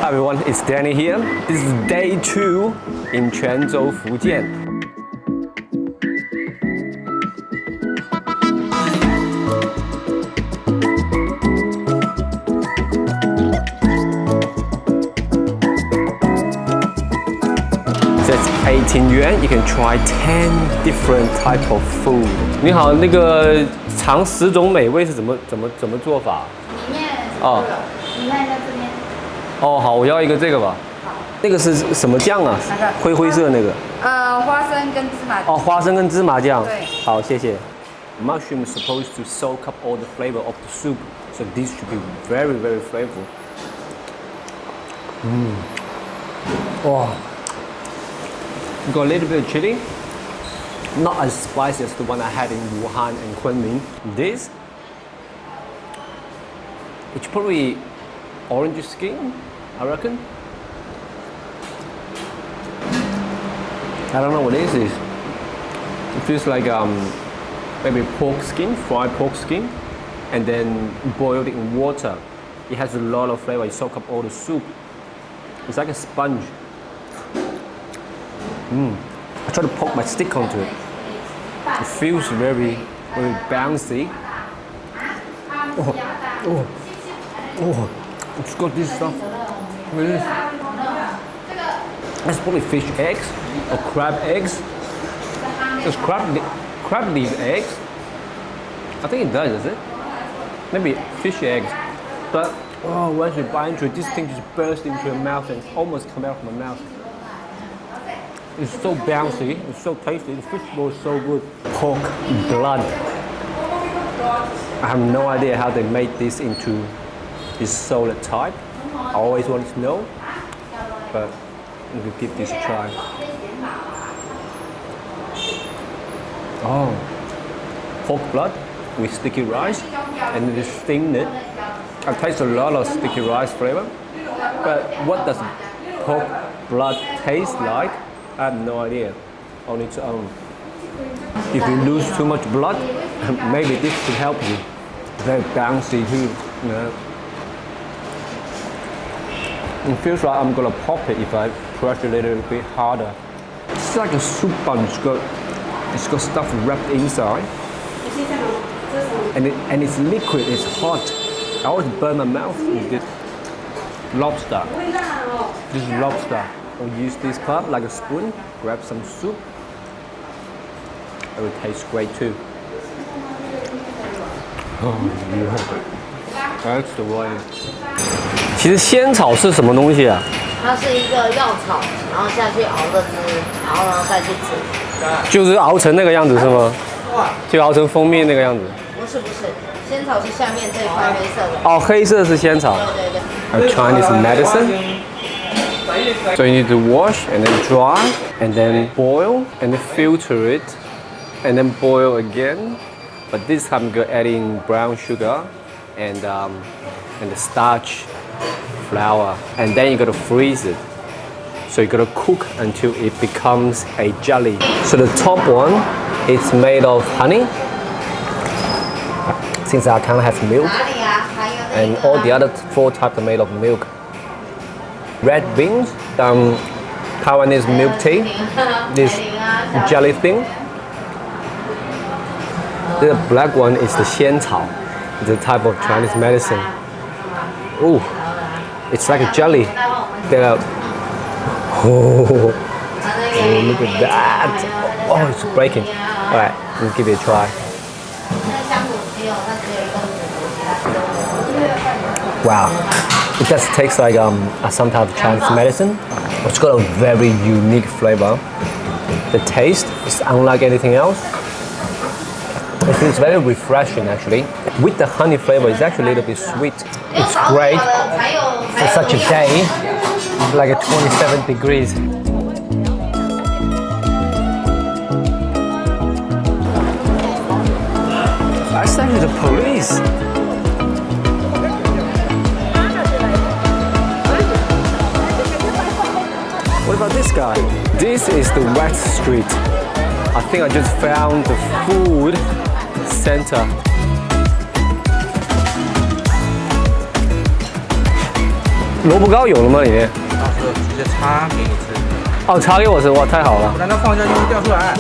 Hi everyone, it's Danny here. This is day 2 in Quanzhou, Fujian. That's 18 yuan. You can try 10 different type of food. 你好，那个尝10种美味是怎么做法？里面哦，你看一下这边。哦，好，我要一个这个吧。那个是什么酱啊？哪个？灰色那个。花生跟芝麻。哦，花生跟芝麻酱。对。好，谢谢。Mushroom is supposed to soak up all the flavor of the soup, so this should be very, very flavorful. Wow. Got a little bit of chili. Not as spicy as the one I had in Wuhan and Kunming. This, it's probably orange skin, I reckon. I don't know what this is. It feels like maybe pork skin, fried pork skin, and then boiled in water. It has a lot of flavor. It soaks up all the soup. It's like a sponge. I try to poke my stick onto it. It feels very, very bouncy. Oh, it's got this stuff. Look at this. That's probably fish eggs or crab eggs. There's crab leaf eggs. I think it does it? Maybe fish eggs. But once you bite into it, this thing just bursts into your mouth and almost comes out of my mouth. It's so bouncy, it's so tasty, the fish bowl is so good. Pork blood. I have no idea how they made this into this solid type. I always wanted to know, but I'm gonna give this a try. Oh, pork blood with sticky rice, and it is steamed it. I taste a lot of sticky rice flavor, but what does pork blood taste like? I have no idea on its own. If you lose too much blood, maybe this could help you. Very bouncy too, you know. It feels like I'm gonna pop it if I press a little bit harder. It's like a soup bun. It's got stuff wrapped inside, and it's liquid. It's hot. I always burn my mouth with this lobster. This is lobster. I'll use this part like a spoon, grab some soup. It will taste great too. Oh yeah, that's the way. 其实仙草是什么东西啊？它是一个药草，然后下去熬的汁，然后再去煮。就是熬成那个样子是吗？就熬成蜂蜜那个样子。不是，仙草是下面这一块黑色的。哦，黑色是仙草。对。A Chinese medicine. So you need to wash and then dry and then boil and then filter it and then boil again. But this time you're adding brown sugar and the starch flour, and then you gotta freeze it. So you gotta cook until it becomes a jelly. So the top one is made of honey, since I can't have milk, and all the other 4 types are made of milk. Red beans, Taiwanese milk tea, this jelly thing. The black one is the xiancao, it's a type of Chinese medicine. Ooh, it's like a jelly. Oh, look at that. Oh, it's breaking. All right, let's give it a try. Wow. It just tastes like some type of Chinese medicine. It's got a very unique flavor. The taste is unlike anything else. It feels very refreshing actually. With the honey flavor, it's actually a little bit sweet. It's great for such a day, like a 27 degrees. That's actually the police. What about this guy? This is the West Street. I think I just found the food center. 萝卜糕有了吗？里面？到时候直接插给你吃。哦，插给我吃，哇，太好了！不然它放下就会掉出来。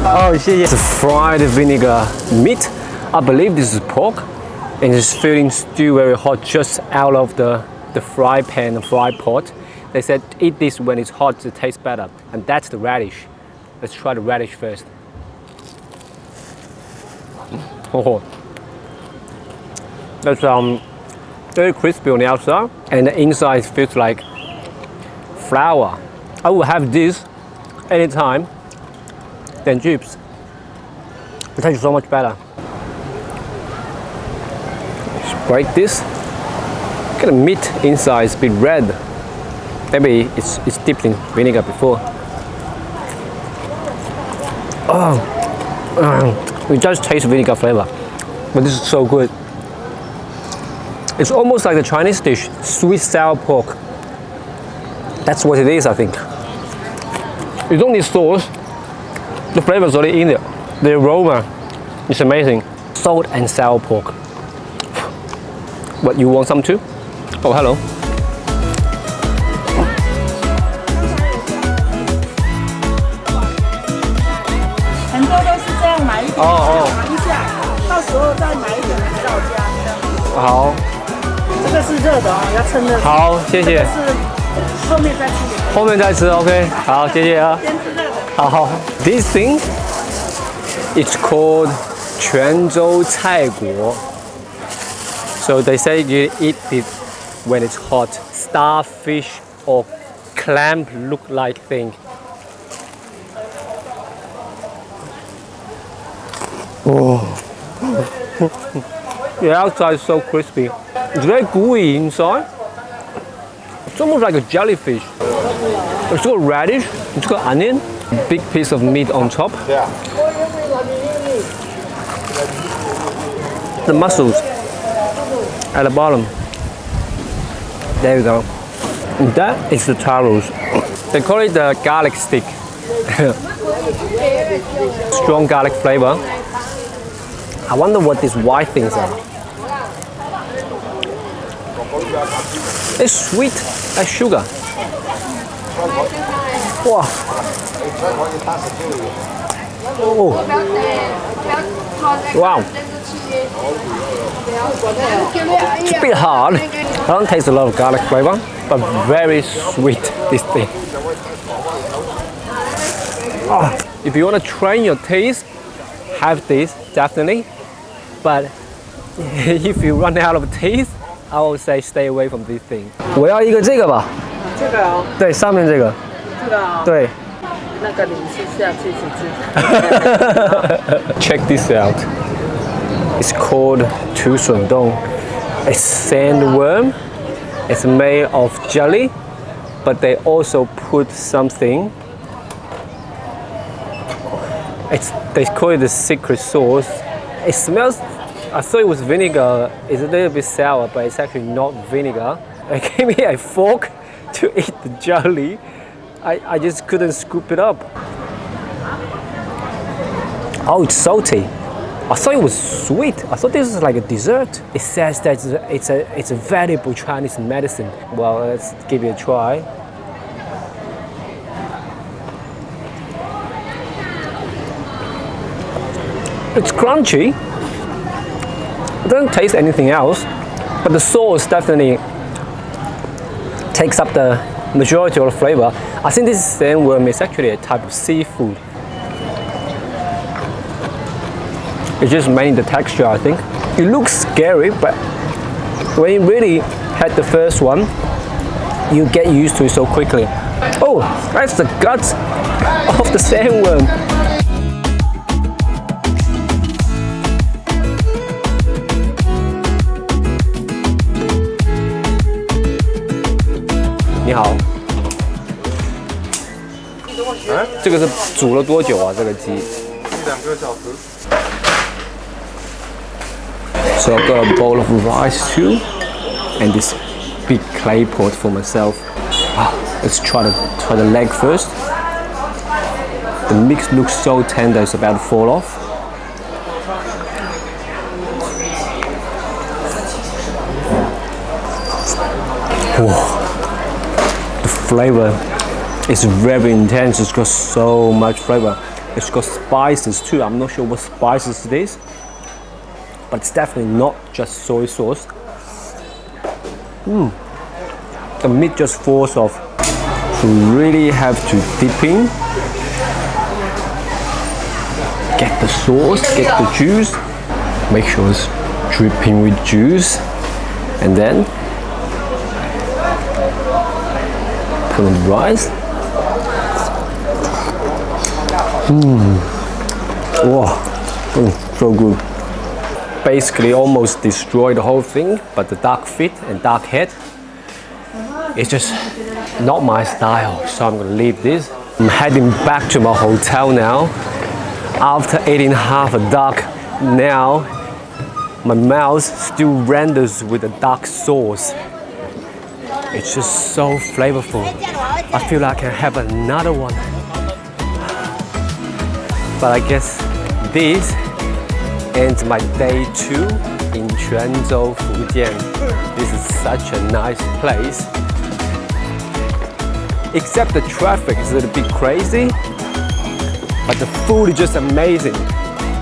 哦，谢谢。It's fried vinegar meat. I believe this is pork, and it's feeling still very hot just out of the fry pan, fry pot. They said eat this when it's hot to taste better, and that's the radish. Let's try the radish first. Oh, that's very crispy on the outside, and the inside feels like flour. I will have this anytime than chips. It tastes so much better. Let's break this. Look at the meat inside, it's a bit red. Maybe it's dipped in vinegar before. It just tastes vinegar flavor, but this is so good. It's almost like the Chinese dish, sweet sour pork. That's what it is, I think. You don't need sauce. The flavor is already in there. The aroma is amazing. Salt and sour pork. What, you want some too? Oh, hello. 很多都是这样买一点，尝一下，到时候再买一点回到家。好，这个是热的哦，要趁热吃。好，谢谢。是后面再吃。后面再吃 ，OK。好，谢谢啊。先吃热的。好 ，This thing, it's called 泉州菜果. So they say you eat it when it's hot. Starfish or clam look-like thing. Oh. The outside is so crispy. It's very gooey inside. It's almost like a jellyfish. It's got radish, it's got onion, big piece of meat on top. Yeah. The mussels at the bottom. There we go. And that is the taros. They call it the garlic stick. Strong garlic flavor. I wonder what these white things are. It's sweet like sugar. Wow. Oh. Wow. It's a bit hard. I don't taste a lot of garlic flavor, but very sweet, this thing. Oh. If you want to train your taste, have this, definitely. But if you run out of taste, I would say stay away from this thing. 我要一个这个吧。这个哦。对，上面这个。这个哦。对。那个你吃下去吃。Check this out. It's called 土笋冻. It's sandworm. It's made of jelly, but they also put something. They call it the secret sauce. It smells. I thought it was vinegar. It's a little bit sour, but it's actually not vinegar. They gave me a fork to eat the jelly. I just couldn't scoop it up. Oh, it's salty. I thought it was sweet. I thought this was like a dessert. It says that it's a valuable Chinese medicine. Well, let's give it a try. It's crunchy. It doesn't taste anything else, but the sauce definitely takes up the majority of the flavor. I think this sandworm is actually a type of seafood. It's just mainly the texture, I think. It looks scary, but when you really had the first one, you get used to it so quickly. Oh, that's the guts of the sandworm. Ni hao. 这个是煮了多久啊？这个鸡1-2个小时。 So I've got a bowl of rice too, and this big clay pot for myself. Wow, let's try the leg first. The mix looks so tender, it's about to fall off. The flavor is very intense. It's got so much flavor. It's got spices too. I'm not sure what spices it is, but it's definitely not just soy sauce. The meat just falls off. So really have to dip in. Get the sauce, get the juice. Make sure it's dripping with juice, and then put on the rice. So good. Basically almost destroyed the whole thing, but the dark feet and dark head, it's just not my style, so I'm gonna leave this. I'm heading back to my hotel now. After eating half a duck, now my mouth still renders with the dark sauce. It's just so flavorful. I feel like I can have another one. But I guess this ends my day 2 in Quanzhou, Fujian. This is such a nice place. Except the traffic is a little bit crazy, but the food is just amazing.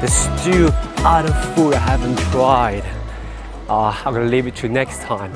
There's still other food I haven't tried. I'm gonna leave it to next time.